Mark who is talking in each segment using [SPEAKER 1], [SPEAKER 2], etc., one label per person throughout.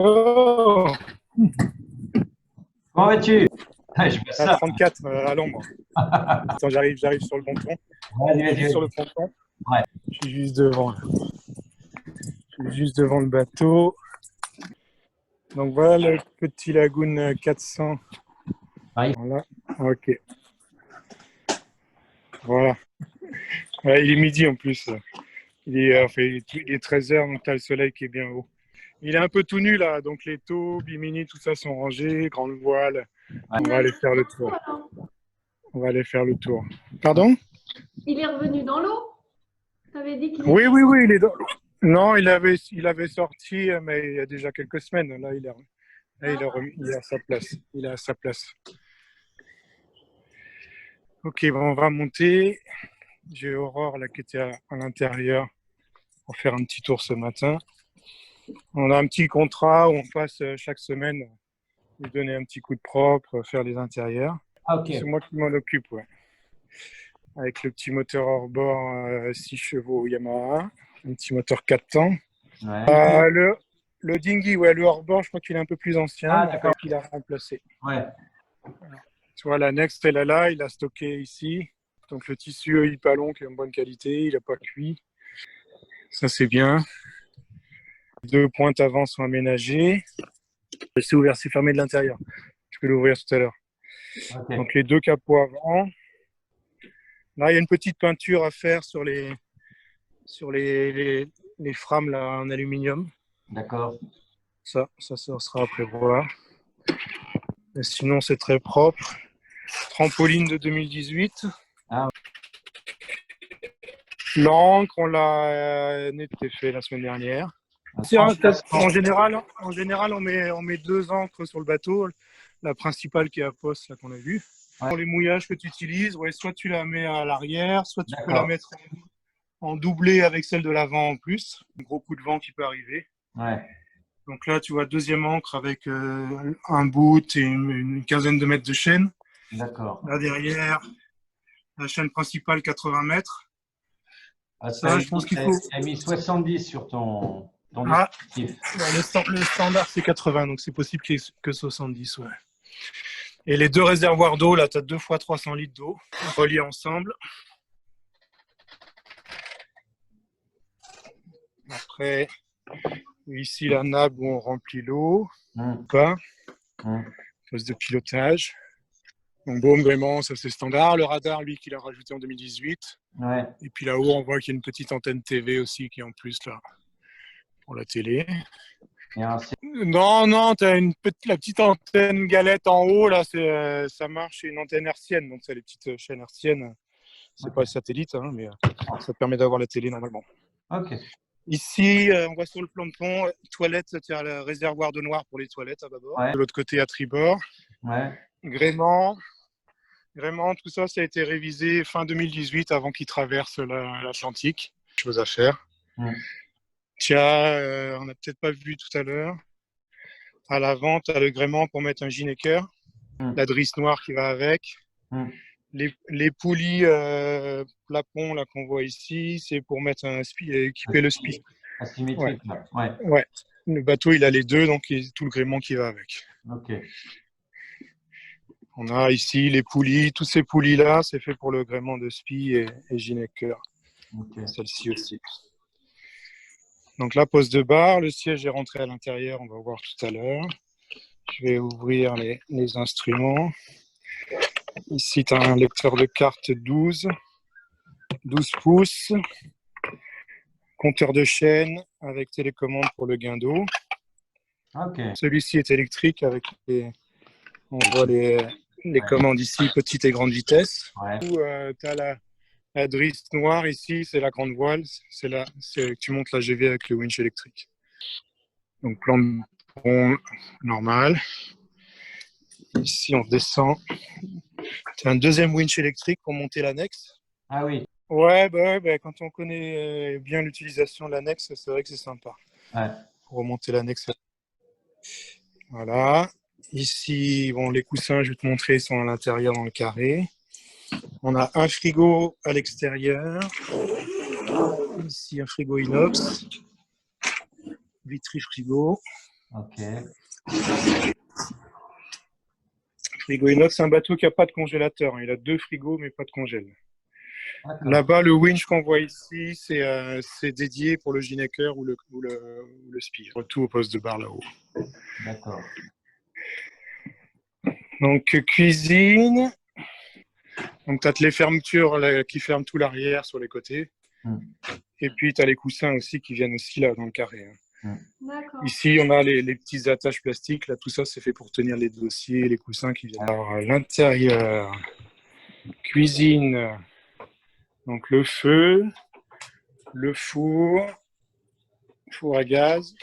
[SPEAKER 1] Oh,
[SPEAKER 2] Comment vas-tu? Je vois
[SPEAKER 1] à
[SPEAKER 2] ça.
[SPEAKER 1] 34 à l'ombre. Attends, j'arrive sur le ponton.
[SPEAKER 2] Vas-y,
[SPEAKER 1] Je suis
[SPEAKER 2] vas-y,
[SPEAKER 1] juste sur le
[SPEAKER 2] vas-y.
[SPEAKER 1] ponton.
[SPEAKER 2] Ouais.
[SPEAKER 1] Je suis juste devant. Là. Je suis juste devant le bateau. Donc voilà le petit Lagoon 400.
[SPEAKER 2] Ouais.
[SPEAKER 1] Voilà. Ok. Voilà. Ouais, il est midi en plus. Enfin, il est 13h, donc tu as le soleil qui est bien haut. Il est un peu tout nu là, donc les taux, bimini, tout ça sont rangés, grande voile. On va aller faire le tour. On va aller faire le tour. Pardon?
[SPEAKER 3] Il est revenu dans l'eau? Tu avais dit qu'il
[SPEAKER 1] Oui,
[SPEAKER 3] était...
[SPEAKER 1] oui, oui, il est dans... Non, il avait sorti, mais il y a déjà quelques semaines. Là, il est à sa place. Il est à sa place. Ok, bon, on va monter. J'ai Aurore là qui était à l'intérieur pour faire un petit tour ce matin. On a un petit contrat où on passe chaque semaine lui donner un petit coup de propre, faire les intérieurs.
[SPEAKER 2] Ah, ok.
[SPEAKER 1] C'est moi qui m'en occupe, ouais. Avec le petit moteur hors-bord 6 chevaux Yamaha, un petit moteur 4 temps.
[SPEAKER 2] Ouais.
[SPEAKER 1] Le dinghy, ouais, le hors-bord, je crois qu'il est un peu plus ancien,
[SPEAKER 2] Ah,
[SPEAKER 1] donc
[SPEAKER 2] d'accord.
[SPEAKER 1] il a remplacé.
[SPEAKER 2] Ouais.
[SPEAKER 1] Tu vois, la Next, elle est là, il a stocké ici. Donc le tissu Hypalon qui est en bonne qualité, il n'a pas cuit. Ça, c'est bien. Les deux pointes avant sont aménagées. C'est ouvert, c'est fermé de l'intérieur. Je peux l'ouvrir tout à l'heure.
[SPEAKER 2] Ok.
[SPEAKER 1] Donc les deux capots avant. Là, il y a une petite peinture à faire sur les frames là, en aluminium.
[SPEAKER 2] D'accord.
[SPEAKER 1] Ça sera à prévoir. Et sinon, c'est très propre. Trampoline de 2018.
[SPEAKER 2] Ah,
[SPEAKER 1] L'encre, on l'a fait la semaine dernière. En général, on met deux encres sur le bateau. La principale qui est à poste, là qu'on a vue.
[SPEAKER 2] ouais.
[SPEAKER 1] Pour les mouillages que tu utilises, ouais, soit tu la mets à l'arrière, soit tu peux la
[SPEAKER 2] D'accord.
[SPEAKER 1] mettre en doublé avec celle de l'avant en plus. Un gros coup de vent qui peut arriver.
[SPEAKER 2] Ouais.
[SPEAKER 1] Donc là, tu vois, deuxième ancre avec un bout et une quinzaine de mètres de chaîne.
[SPEAKER 2] D'accord.
[SPEAKER 1] Là derrière, la chaîne principale 80 mètres.
[SPEAKER 2] Ah,
[SPEAKER 1] Ça, je pense qu'il faut.
[SPEAKER 2] t'as mis 70 sur ton
[SPEAKER 1] Ah,
[SPEAKER 2] dispositif.
[SPEAKER 1] ouais, le standard c'est 80, donc c'est possible qu'il y ait que 70. Ouais. Et les deux réservoirs d'eau, là, tu as 2 fois 300 litres d'eau reliés ensemble. Après, ici la nappe où on remplit l'eau. Pas. Poste de pilotage. Donc baume, gréement, ça c'est standard. Le radar, lui, qu'il a rajouté en 2018.
[SPEAKER 2] Ouais.
[SPEAKER 1] Et puis là-haut, on voit qu'il y a une petite antenne TV aussi qui est en plus là pour la télé.
[SPEAKER 2] Et un...
[SPEAKER 1] Non, tu as la petite antenne galette en haut, là, ça marche, c'est une antenne hertzienne, donc c'est les petites chaînes hertziennes. C'est
[SPEAKER 2] Ok.
[SPEAKER 1] pas le satellite, hein, mais ça te permet d'avoir la télé normalement.
[SPEAKER 2] Ok.
[SPEAKER 1] Ici, on voit sur le plan de pont, toilette, tu as le réservoir de noir pour les toilettes à bord.
[SPEAKER 2] Ouais.
[SPEAKER 1] De l'autre côté, à tribord.
[SPEAKER 2] Ouais.
[SPEAKER 1] Gréement, tout ça, ça a été révisé fin 2018 avant qu'il traverse l'Atlantique. Chose à faire. Tiens, on n'a peut-être pas vu tout à l'heure. À l'avant, tu as le gréement pour mettre un Ginecker, la drisse noire qui va avec. Les poulies plapons là, qu'on voit ici, c'est pour mettre équiper le spi.
[SPEAKER 2] Asymétrique,
[SPEAKER 1] ouais.
[SPEAKER 2] Ouais.
[SPEAKER 1] Ouais. Le bateau, il a les deux, donc il y a tout le gréement qui va avec.
[SPEAKER 2] Ok.
[SPEAKER 1] On a ici les poulies, tous ces poulies-là, c'est fait pour le gréement de spi et Ginecker.
[SPEAKER 2] Ok.
[SPEAKER 1] Celle-ci aussi. Donc là, poste de barre, le siège est rentré à l'intérieur, on va voir tout à l'heure. Je vais ouvrir les instruments. Ici, tu as un lecteur de carte 12 pouces, compteur de chaîne avec télécommande pour le gain d'eau.
[SPEAKER 2] Ok.
[SPEAKER 1] Celui-ci est électrique avec on voit les commandes ici, petite et grande vitesse.
[SPEAKER 2] Ouais.
[SPEAKER 1] Tu as la drisse noire ici, c'est la grande voile. Tu montes la GV avec le winch électrique. Donc plan de pont normal. Ici, on descend. Tu as un deuxième winch électrique pour monter l'annexe.
[SPEAKER 2] Ah oui.
[SPEAKER 1] Ouais, quand on connaît bien l'utilisation de l'annexe, c'est vrai que c'est sympa.
[SPEAKER 2] Ouais.
[SPEAKER 1] Pour remonter l'annexe. Voilà. Ici, bon, les coussins, je vais te montrer, sont à l'intérieur dans le carré. On a un frigo à l'extérieur. Ici, un frigo inox. Vitry frigo.
[SPEAKER 2] Ok.
[SPEAKER 1] Frigo inox, c'est un bateau qui n'a pas de congélateur. Il a 2 frigos, mais pas de congèle.
[SPEAKER 2] D'accord.
[SPEAKER 1] Là-bas, le winch qu'on voit ici, c'est dédié pour le Ginecker ou le Spire. Tout au poste de bar là-haut.
[SPEAKER 2] D'accord.
[SPEAKER 1] Donc, cuisine. Donc, tu as les fermetures là, qui ferment tout l'arrière sur les côtés. Et puis, tu as les coussins aussi qui viennent aussi là dans le carré.
[SPEAKER 3] D'accord.
[SPEAKER 1] Ici, on a les petites attaches plastiques. Là, tout ça, c'est fait pour tenir les dossiers, les coussins qui viennent. Alors, l'intérieur, cuisine. Donc, le feu, le four à gaz.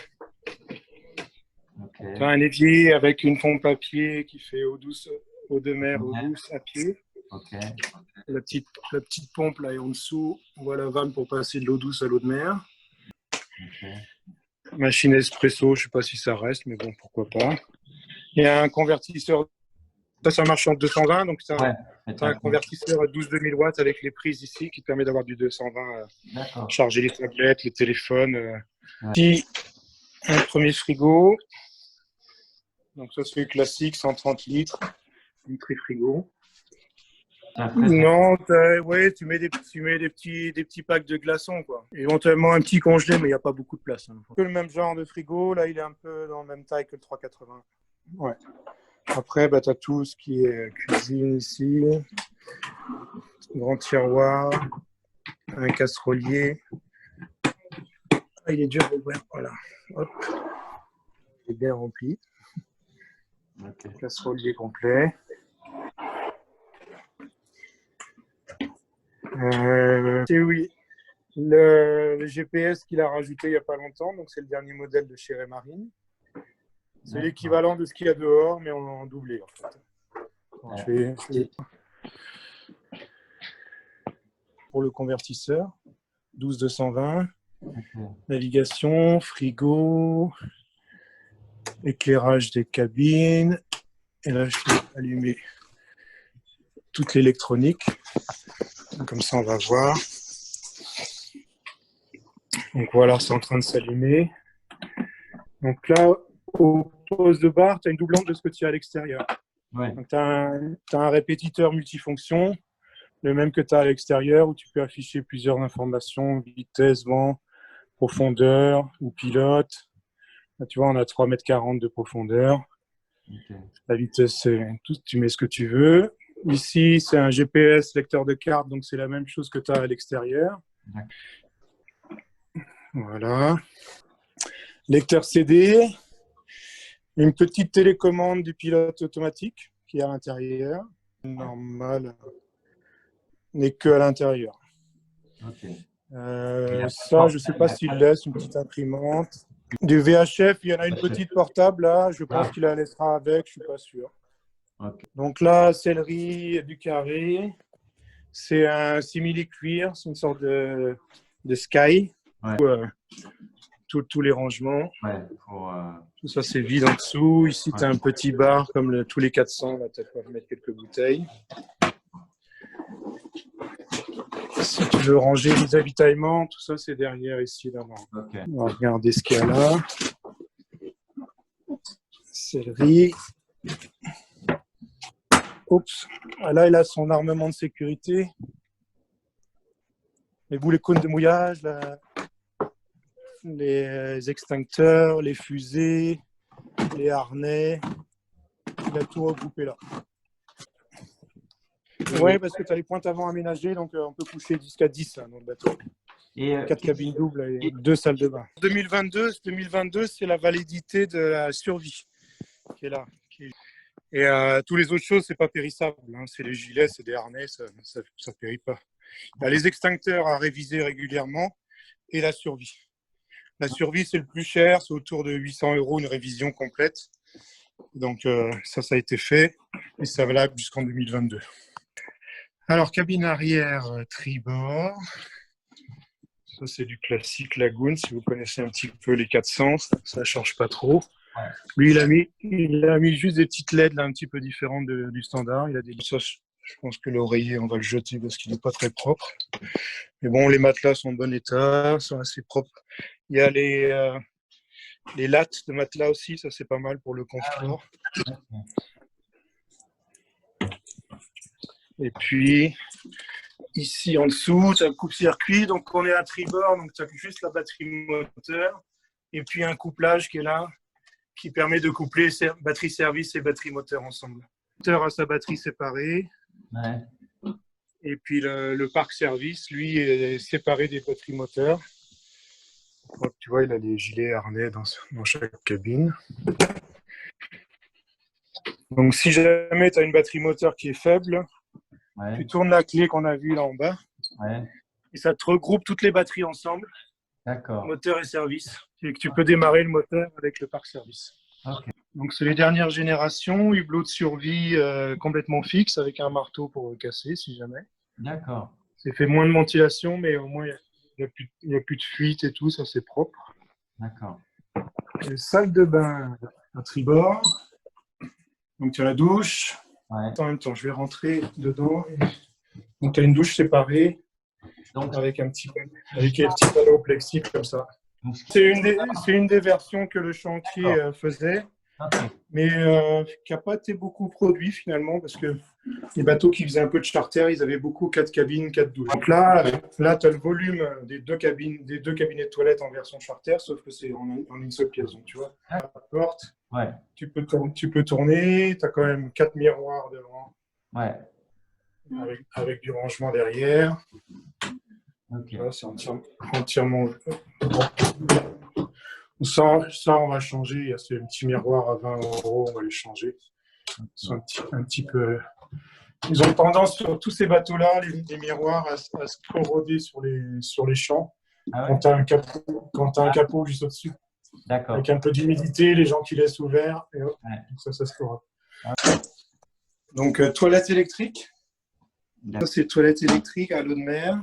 [SPEAKER 2] Ok.
[SPEAKER 1] Tu as un évier avec une pompe à pied qui fait eau douce, eau de mer, eau douce à pied.
[SPEAKER 2] Ok.
[SPEAKER 1] La petite pompe là est en dessous. On voit la vanne pour passer de l'eau douce à l'eau de mer.
[SPEAKER 2] Ok.
[SPEAKER 1] Machine espresso, je ne sais pas si ça reste, mais bon, pourquoi pas. Il y a un convertisseur. Ça marche en 220, donc tu as un convertisseur à 12 2000 watts avec les prises ici qui te permet d'avoir du 220. Charger les tablettes, les téléphones. Ici, un premier frigo. Donc ça, c'est classique, 130 litres. Une frigo. Non, ouais, tu mets des petits packs de glaçons, quoi. Éventuellement un petit congelé, mais il n'y a pas beaucoup de place. Hein. Le même genre de frigo, là, il est un peu dans la même taille que le 380. Ouais. Après, bah, tu as tout ce qui est cuisine ici, grand tiroir, un casserolier. Ah, il est dur à ouvrir, voilà. Hop. Il est bien rempli. Okay. Casserolier complet. Oui, le GPS qu'il a rajouté il n'y a pas longtemps, donc c'est le dernier modèle de chez Raymarine. C'est l'équivalent de ce qu'il y a dehors, mais en doublé en fait. Pour le convertisseur, 12-220, navigation, frigo, éclairage des cabines, et là je vais allumer toute l'électronique, comme ça on va voir. Donc voilà, c'est en train de s'allumer. Donc là, au poste de bar, tu as une doublante de ce que tu as à l'extérieur. Ouais. Donc tu as un répétiteur multifonction, le même que tu as à l'extérieur, où tu peux afficher plusieurs informations, vitesse, vent, profondeur ou pilote. Là, tu vois, on a 3,40 m de profondeur. Okay. La vitesse, c'est tout, tu mets ce que tu veux. Ici, c'est un GPS lecteur de carte, donc c'est la même chose que tu as à l'extérieur. Okay. Voilà. Lecteur CD. Une petite télécommande du pilote automatique qui est à l'intérieur. Normal, n'est que à l'intérieur. Okay. Ça, je ne sais pas s'il laisse une petite imprimante. Du VHF, il y en a une petite portable là. Je pense qu'il la laissera avec, je ne suis pas sûr. Okay. Donc là, sellerie du carré. C'est un simili-cuir, c'est une sorte de Sky. Ouais. Tous les rangements. Ouais, tout ça, c'est vide en dessous. Ici, tu as un petit bar comme tous les 400. Là, tu peux mettre quelques bouteilles. Si tu veux ranger les avitaillements, tout ça, c'est derrière ici. Là, okay. On va regarder ce qu'il y a là. Sellerie. Oups. Là, il a son armement de sécurité. Les boulets cônes de mouillage, là. Les extincteurs, les fusées, les harnais. Il a tout regroupé là. Oui, parce que tu as les pointes avant aménagées, donc on peut coucher jusqu'à 10 là, dans le bateau. 4 cabines doubles et 2 salles de bain. 2022, c'est la validité de la survie qui est là. Et tous les autres choses, c'est pas périssable. Hein. C'est les gilets, c'est des harnais, ça périt pas. Il y a les extincteurs à réviser régulièrement et la survie. La survie, c'est le plus cher, c'est autour de 800 € une révision complète. Donc ça a été fait et c'est valable jusqu'en 2022. Alors, cabine arrière tribord. Ça, c'est du classique Lagoon. Si vous connaissez un petit peu les 400, ça ne change pas trop. Ouais. Lui, il a mis juste des petites LED là, un petit peu différentes du standard. Il a des... ça, je pense que l'oreiller, on va le jeter parce qu'il n'est pas très propre. Mais bon, les matelas sont en bon état, sont assez propres. Il y a Les lattes de matelas aussi, ça c'est pas mal pour le confort. Et puis, ici en dessous, tu as le coupe-circuit. Donc, on est à tribord, donc tu as juste la batterie moteur. Et puis, un couplage qui est là, qui permet de coupler batterie service et batterie moteur ensemble. Le moteur a sa batterie séparée.
[SPEAKER 2] Ouais.
[SPEAKER 1] Et puis, le parc service, lui, est séparé des batteries moteurs. Donc, tu vois, il a des gilets harnais dans chaque cabine. Donc, si jamais tu as une batterie moteur qui est faible, tu tournes la clé qu'on a vue là en bas. Et ça te regroupe toutes les batteries ensemble.
[SPEAKER 2] D'accord.
[SPEAKER 1] Moteur et service. Et que tu peux démarrer le moteur avec le parc service.
[SPEAKER 2] Okay.
[SPEAKER 1] Donc, c'est les dernières générations. Hublot de survie complètement fixe avec un marteau pour casser si jamais.
[SPEAKER 2] D'accord.
[SPEAKER 1] C'est fait moins de ventilation, mais au moins, il n'y a plus de fuite et tout. Ça, c'est propre.
[SPEAKER 2] D'accord.
[SPEAKER 1] Et salle de bain à tribord. Donc, tu as la douche.
[SPEAKER 2] Ouais.
[SPEAKER 1] En même temps, je vais rentrer dedans. Donc, tu as une douche séparée.
[SPEAKER 2] Donc,
[SPEAKER 1] avec un petit panneau plexi comme ça. C'est une des versions que le chantier faisait, mais qui n'a pas été beaucoup produit finalement, parce que les bateaux qui faisaient un peu de charter, ils avaient beaucoup 4 cabines, 4 douches. Donc là tu as le volume des deux cabinets de toilettes en version charter, sauf que c'est en une seule pièce. Donc, tu vois, la porte, tu peux tourner, tu as quand même 4 miroirs devant, avec du rangement derrière.
[SPEAKER 2] Okay.
[SPEAKER 1] Là, c'est entièrement. Ça, on va changer. Il y a ces petits miroirs à 20 €, on va les changer. Ils sont un petit peu. Ils ont tendance sur tous ces bateaux-là, les miroirs, à se corroder sur les champs.
[SPEAKER 2] Ah ouais.
[SPEAKER 1] Quand tu as un capot juste au-dessus.
[SPEAKER 2] D'accord.
[SPEAKER 1] Avec un peu d'humidité, les gens qui laissent ouvert, et hop, ça se corrode. Donc, toilette électrique. Ça, c'est toilette électrique à l'eau de mer.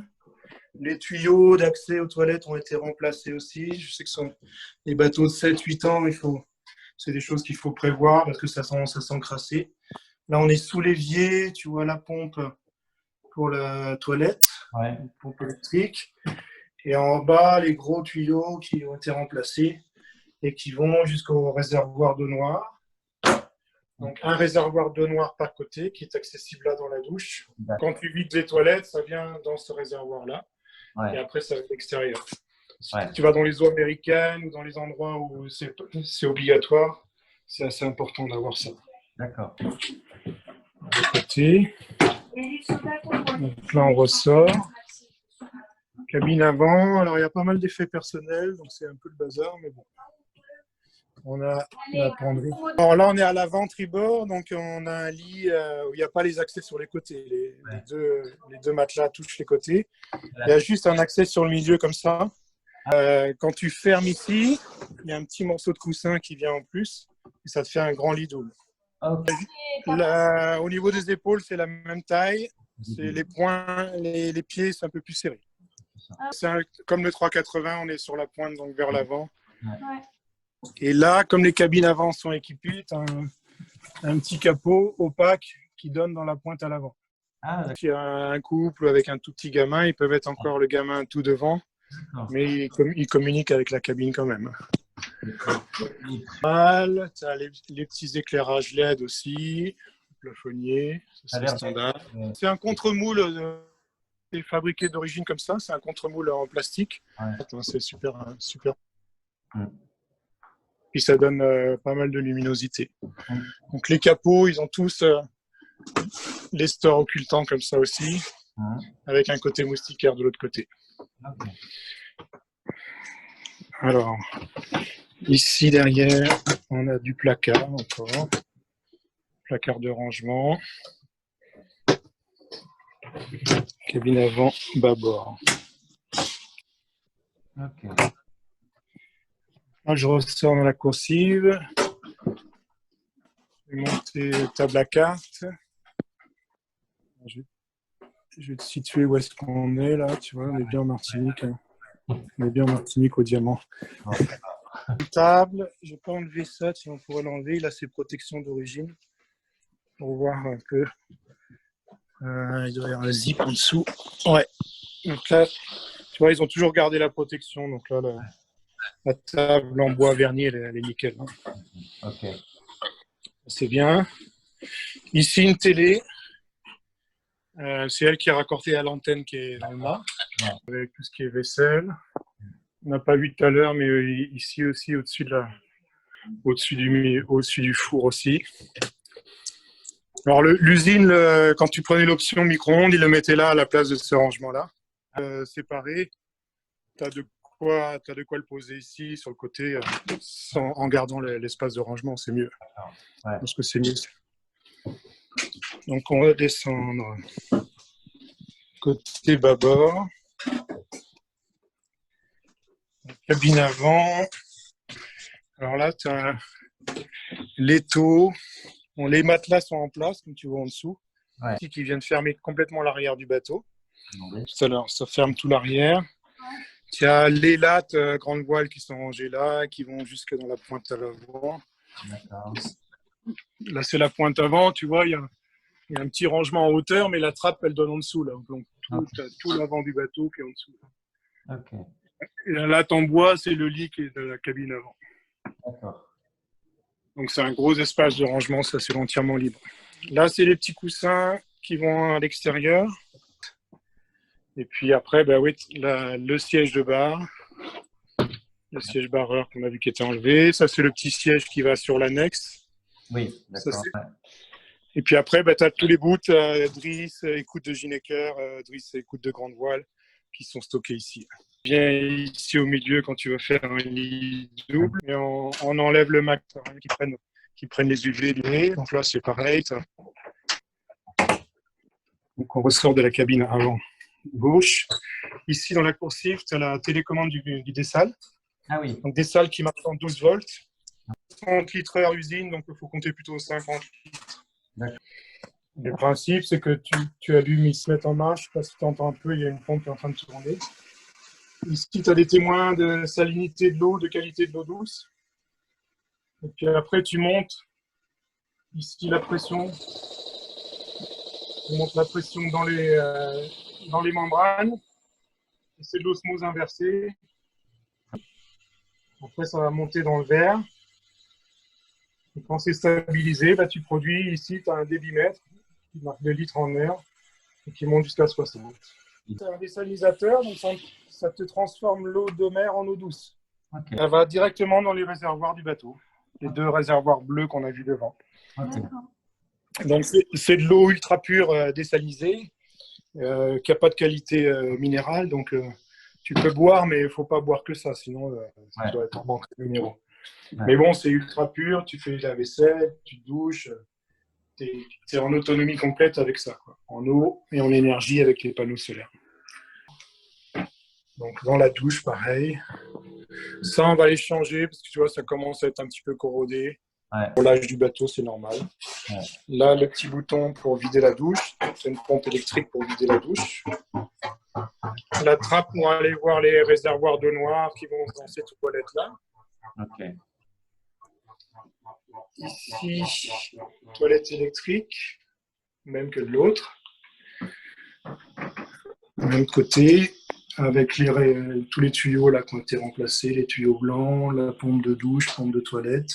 [SPEAKER 1] Les tuyaux d'accès aux toilettes ont été remplacés aussi. Je sais que les bateaux de 7-8 ans, c'est des choses qu'il faut prévoir parce que ça s'encrasser. Là, on est sous l'évier. Tu vois la pompe pour la toilette, une pompe électrique. Et en bas, les gros tuyaux qui ont été remplacés et qui vont jusqu'au réservoir d'eau noire. Donc, un réservoir d'eau noire par côté qui est accessible là dans la douche. Quand tu vides les toilettes, ça vient dans ce réservoir-là. Et après, ça va à l'extérieur. Si tu vas dans les eaux américaines ou dans les endroits où c'est obligatoire, c'est assez important d'avoir ça.
[SPEAKER 2] D'accord.
[SPEAKER 1] De côté. Donc là, on ressort. Cabine avant. Alors, il y a pas mal d'effets personnels, donc c'est un peu le bazar, mais bon. On a la penderie. Alors là, on est à l'avant tribord, donc on a un lit où il n'y a pas les accès sur les côtés. Les deux matelas touchent les côtés. Il y a juste un accès sur le milieu comme ça. Quand tu fermes ici, il y a un petit morceau de coussin qui vient en plus et ça te fait un grand lit double. Au niveau des épaules, c'est la même taille. C'est les poings, les pieds, c'est un peu plus serré. Comme le 380, on est sur la pointe, donc vers l'avant. Et là, comme les cabines avant sont équipées, tu as un petit capot opaque qui donne dans la pointe à l'avant. S'il y a un couple avec un tout petit gamin, ils peuvent mettre encore le gamin tout devant, mais ils communiquent avec la cabine quand même. Tu as les petits éclairages LED aussi, plafonnier, c'est standard. C'est un contre-moule fabriqué d'origine comme ça, c'est un contre-moule en plastique. C'est super. Puis ça donne pas mal de luminosité. Donc les capots, ils ont tous les stores occultants comme ça aussi, avec un côté moustiquaire de l'autre côté. Alors, ici derrière, on a du placard encore. Placard de rangement. Cabine avant, bâbord. Là, je ressors dans la coursive. Je vais monter table à carte. Je vais te situer où est-ce qu'on est là. Tu vois, on est bien en Martinique. Hein. On est bien en Martinique au diamant. Table, je n'ai pas enlevé ça. Si on pourrait l'enlever, il a ses protections d'origine. Pour voir un peu. Il doit y avoir un zip en dessous. Ouais. Donc là, tu vois, ils ont toujours gardé la protection. Donc là, La table en bois verni, elle est nickel. Hein.
[SPEAKER 2] Ok.
[SPEAKER 1] C'est bien. Ici, une télé. C'est elle qui est raccordée à l'antenne qui est dans le mât, avec tout ce qui est vaisselle. On n'a pas vu tout à l'heure, mais ici aussi, au-dessus du four aussi. Alors l'usine, quand tu prenais l'option micro-ondes, ils le mettaient là à la place de ce rangement-là. Séparé, tu as de quoi le poser ici, sur le côté, en gardant l'espace de rangement, c'est mieux.
[SPEAKER 2] Ouais.
[SPEAKER 1] Je pense que c'est mieux. Donc on va descendre côté bâbord. Cabine avant. Alors là, tu as l'étau. Bon, les matelas sont en place, comme tu vois en dessous.
[SPEAKER 2] Ouais.
[SPEAKER 1] Qui viennent fermer complètement l'arrière du bateau.
[SPEAKER 2] Oui.
[SPEAKER 1] Tout à l'heure, ça ferme tout l'arrière. Tu as les lattes grandes voiles qui sont rangées là, qui vont jusque dans la pointe à l'avant.
[SPEAKER 2] D'accord.
[SPEAKER 1] Là, c'est la pointe avant. Tu vois, il y a un petit rangement en hauteur, mais la trappe, elle donne en dessous. Là. Donc, tout l'avant du bateau qui est en dessous.
[SPEAKER 2] Ok.
[SPEAKER 1] Et la latte en bois, c'est le lit qui est de la cabine avant.
[SPEAKER 2] D'accord.
[SPEAKER 1] Donc, c'est un gros espace de rangement. Ça, c'est entièrement libre. Là, c'est les petits coussins qui vont à l'extérieur. Et puis après, bah oui, le siège de bar, le siège barreur qu'on a vu qui était enlevé. Ça, c'est le petit siège qui va sur l'annexe.
[SPEAKER 2] Oui, d'accord.
[SPEAKER 1] Et puis après, bah, tu as tous les bouts, drisse, écoute de Ginecker, drisse, écoute de grande voile, qui sont stockés ici. Viens ici au milieu quand tu veux faire un lit double. Et on enlève le max qui prennent les UV du nez. Donc là, c'est pareil. Donc on ressort de la cabine avant gauche. Ici, dans la coursive, tu as la télécommande du dessal.
[SPEAKER 2] Ah oui.
[SPEAKER 1] Donc, des salles qui marchent en 12 volts. 30 litres heure usine, donc il faut compter plutôt 50 litres.
[SPEAKER 2] D'accord.
[SPEAKER 1] Le principe, c'est que tu allumes, ils se mettent en marche. Je ne sais pas si tu entends un peu, il y a une pompe qui est en train de tourner. Ici, tu as des témoins de salinité de l'eau, de qualité de l'eau douce. Et puis après, tu montes ici la pression. Tu montes la pression dans les membranes. C'est de l'osmose inversée. Après, ça va monter dans le verre. Et quand c'est stabilisé, bah, tu produis ici, tu as un débitmètre qui marque 2 litres en heure et qui monte jusqu'à 60. C'est un désalinisateur, donc ça te transforme l'eau de mer en eau douce.
[SPEAKER 2] Okay.
[SPEAKER 1] Elle va directement dans les réservoirs du bateau, les 2 réservoirs bleus qu'on a vus devant.
[SPEAKER 2] Okay.
[SPEAKER 1] Donc c'est de l'eau ultra pure désalinisée, qui n'a pas de qualité minérale, donc tu peux boire, mais il ne faut pas boire que ça, sinon ça doit être manqué de minéraux. Ouais. Mais bon, c'est ultra pur, tu fais la vaisselle, tu te douches, tu es en autonomie complète avec ça, quoi. En eau et en énergie avec les panneaux solaires. Donc dans la douche, pareil. Ça, on va les changer parce que tu vois, ça commence à être un petit peu corrodé. Ouais. Pour l'âge du bateau, c'est normal. Ouais. Là, le petit bouton pour vider la douche. C'est une pompe électrique pour vider la douche. La trappe pour aller voir les réservoirs d'eau noire qui vont dans ces toilettes-là. Ok. Ici, toilette électrique, même que de l'autre. De l'autre côté, avec tous les tuyaux là qui ont été remplacés, les tuyaux blancs, la pompe de douche, pompe de toilette.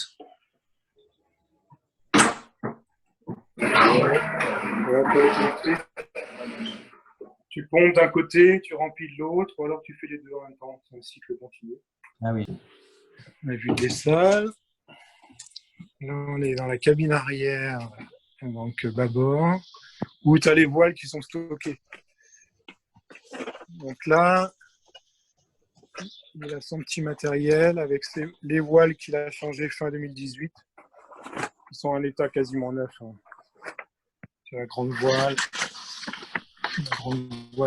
[SPEAKER 1] Tu pompes d'un côté, tu remplis de l'autre, ou alors tu fais les deux en même temps. C'est un cycle continu. Ah oui. On a vu des salles. Là, on est dans la cabine arrière, donc bâbord, où tu as les voiles qui sont stockées. Donc là, il a son petit matériel avec les voiles qu'il a changées fin 2018. Ils sont en état quasiment neuf. Hein. C'est la grande voile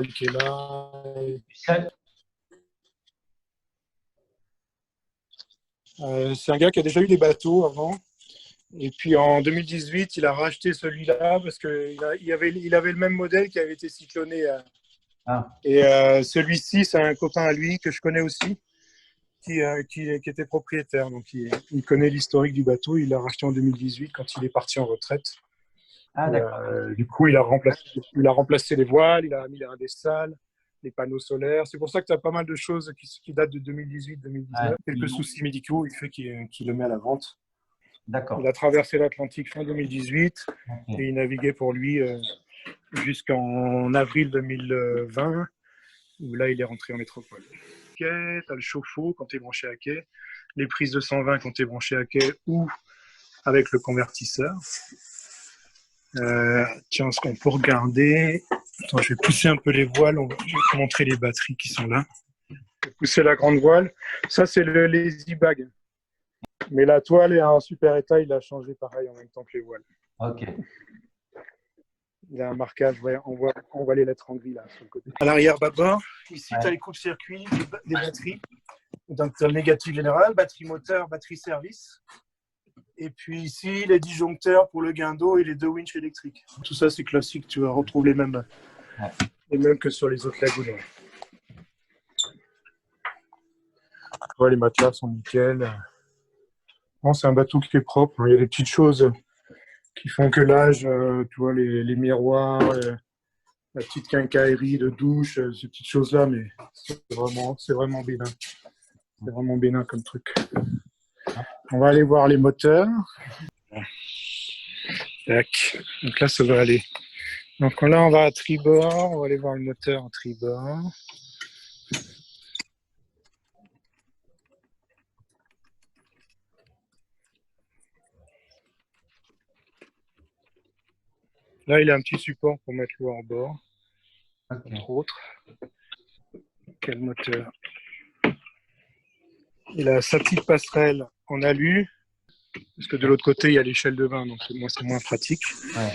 [SPEAKER 1] qui est là. C'est un gars qui a déjà eu des bateaux avant. Et puis en 2018, il a racheté celui-là parce qu'il avait le même modèle qui avait été cycloné. Et celui-ci, c'est un copain à lui que je connais aussi, qui était propriétaire. Donc il connaît l'historique du bateau. Il l'a racheté en 2018 quand il est parti en retraite. Du coup, il a remplacé les voiles, il a mis un des salles, les panneaux solaires. C'est pour ça que tu as pas mal de choses qui datent de 2018-2019.
[SPEAKER 2] Ouais.
[SPEAKER 1] Quelques soucis médicaux, il fait qu'il le met à la vente.
[SPEAKER 2] D'accord.
[SPEAKER 1] Il a traversé l'Atlantique fin 2018
[SPEAKER 2] Ok.
[SPEAKER 1] et il naviguait pour lui jusqu'en avril 2020, où là, il est rentré en métropole. Tu as le chauffe-eau quand tu es branché à quai, les prises de 120 quand tu es branché à quai ou avec le convertisseur. Tiens, ce qu'on peut regarder. Attends, je vais pousser un peu les voiles. Je vais te montrer les batteries qui sont là. Je vais pousser la grande voile. Ça, c'est le lazy bag. Mais la toile est en super état. Il a changé pareil en même temps que les voiles.
[SPEAKER 2] Ok.
[SPEAKER 1] Il a un marquage. Ouais, on voit les lettres en gris là sur le côté. À l'arrière bâbord, ici, tu as les coupe-circuits des batteries. Donc, tu as le négatif général, batterie moteur, batterie service. Et puis ici, les disjoncteurs pour le guindeau et les 2 winches électriques. Tout ça, c'est classique. Tu vas retrouver les mêmes que sur les autres lagounes. Ouais, les matelas sont nickel. Non, c'est un bateau qui est propre. Il y a des petites choses qui font que l'âge, tu vois, les miroirs, la petite quincaillerie de douche, ces petites choses-là, mais c'est vraiment bénin. C'est vraiment bénin comme truc. On va aller voir les moteurs. Tac. Donc là, ça va aller. Donc là, on va à tribord. On va aller voir le moteur en tribord. Là, il a un petit support pour mettre l'eau en bord, entre autres. Quel moteur? Il a sa petite passerelle en alu, parce que de l'autre côté, il y a l'échelle de vin, donc c'est moins pratique.
[SPEAKER 2] Ouais.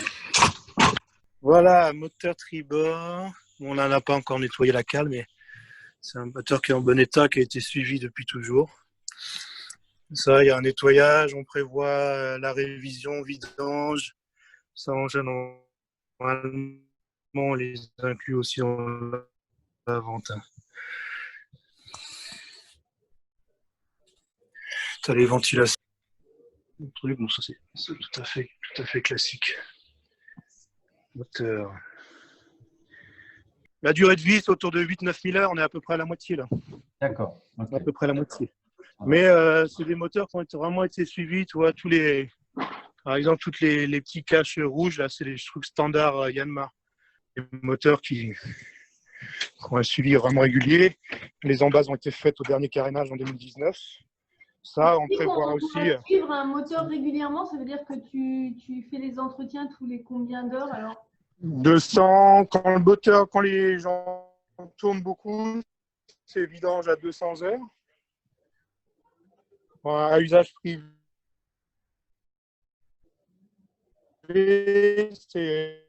[SPEAKER 1] Voilà, moteur tribord. On n'en a pas encore nettoyé la cale, mais c'est un moteur qui est en bon état, qui a été suivi depuis toujours. Ça, il y a un nettoyage, on prévoit la révision, vidange. Ça, en général, on les inclut aussi dans la vente. Tu as les ventilations. Bon, ça, c'est tout à fait classique. Moteur. La durée de vie, c'est autour de 8-9 000 heures. On est à peu près à la moitié, là.
[SPEAKER 2] D'accord. Okay.
[SPEAKER 1] À peu près la moitié. Mais c'est des moteurs qui ont vraiment été suivis. Tu vois, par exemple, tous les petits caches rouges, là, c'est les trucs standards Yanmar. Des moteurs qui ont un suivi vraiment régulier. Les embases ont été faites au dernier carénage en 2019. Ça, on prévoit aussi.
[SPEAKER 3] Suivre un moteur régulièrement, ça veut dire que tu fais les entretiens tous les combien d'heures alors?
[SPEAKER 1] 200, quand les gens tournent beaucoup, c'est vidange à 200 heures. À usage privé, c'est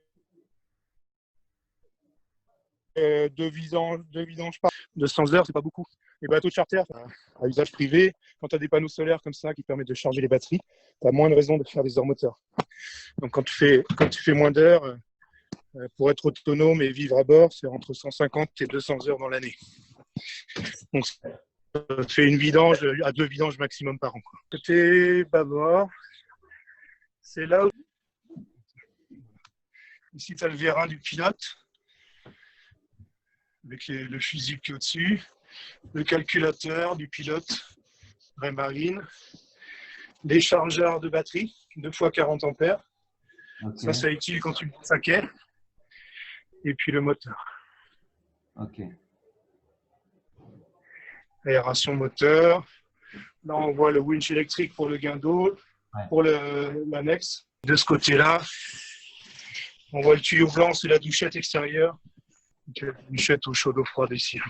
[SPEAKER 1] deux vidanges par 200 heures, c'est pas beaucoup. Les bateaux de charter à usage privé, quand tu as des panneaux solaires comme ça qui permettent de charger les batteries, tu as moins de raisons de faire des heures moteurs. Donc quand tu fais moins d'heures, pour être autonome et vivre à bord, c'est entre 150 et 200 heures dans l'année. Donc ça fait une vidange à 2 vidanges maximum par an. Côté bâbord, c'est là où ici tu as le vérin du pilote avec le fusible qui est au-dessus, le calculateur du pilote, raie marine, les chargeurs de batterie, 2 fois 40 ampères. Okay. Ça est utile quand tu le passes à quai. Et puis le moteur.
[SPEAKER 2] Ok.
[SPEAKER 1] Aération moteur. Là, on voit le winch électrique pour le guindeau, pour l'annexe. De ce côté-là, on voit le tuyau blanc, c'est la douchette extérieure. Donc, la douchette au chaud, eau froide ici.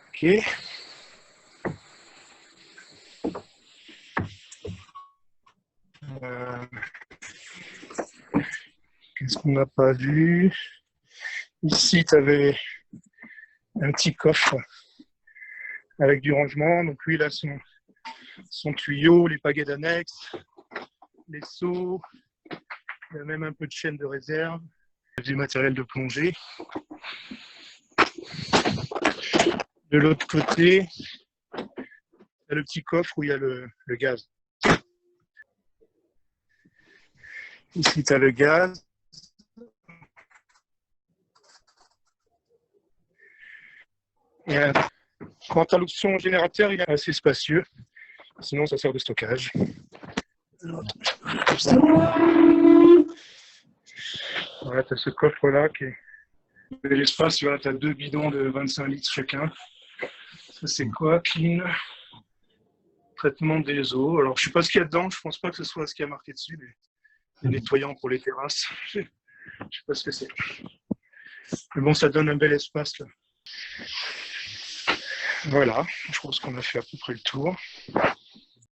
[SPEAKER 1] Ok. Qu'est-ce qu'on n'a pas vu? Ici, tu avais un petit coffre avec du rangement. Donc lui, il a son tuyau, les pagaies d'annexe, les seaux. Il y a même un peu de chaîne de réserve, du matériel de plongée. De l'autre côté, il y a le petit coffre où il y a le gaz. Ici, tu as le gaz. Quant à l'option générateur, il est assez spacieux. Sinon, ça sert de stockage. Voilà, tu as ce coffre-là qui est de l'espace. Tu as 2 bidons de 25 litres chacun. Ça, c'est quoi? Clean. Traitement des eaux. Alors, je ne sais pas ce qu'il y a dedans. Je ne pense pas que ce soit ce qui a marqué dessus. Mais nettoyant pour les terrasses. Je ne sais pas ce que c'est. Mais bon, ça donne un bel espace là. Voilà, je pense qu'on a fait à peu près le tour.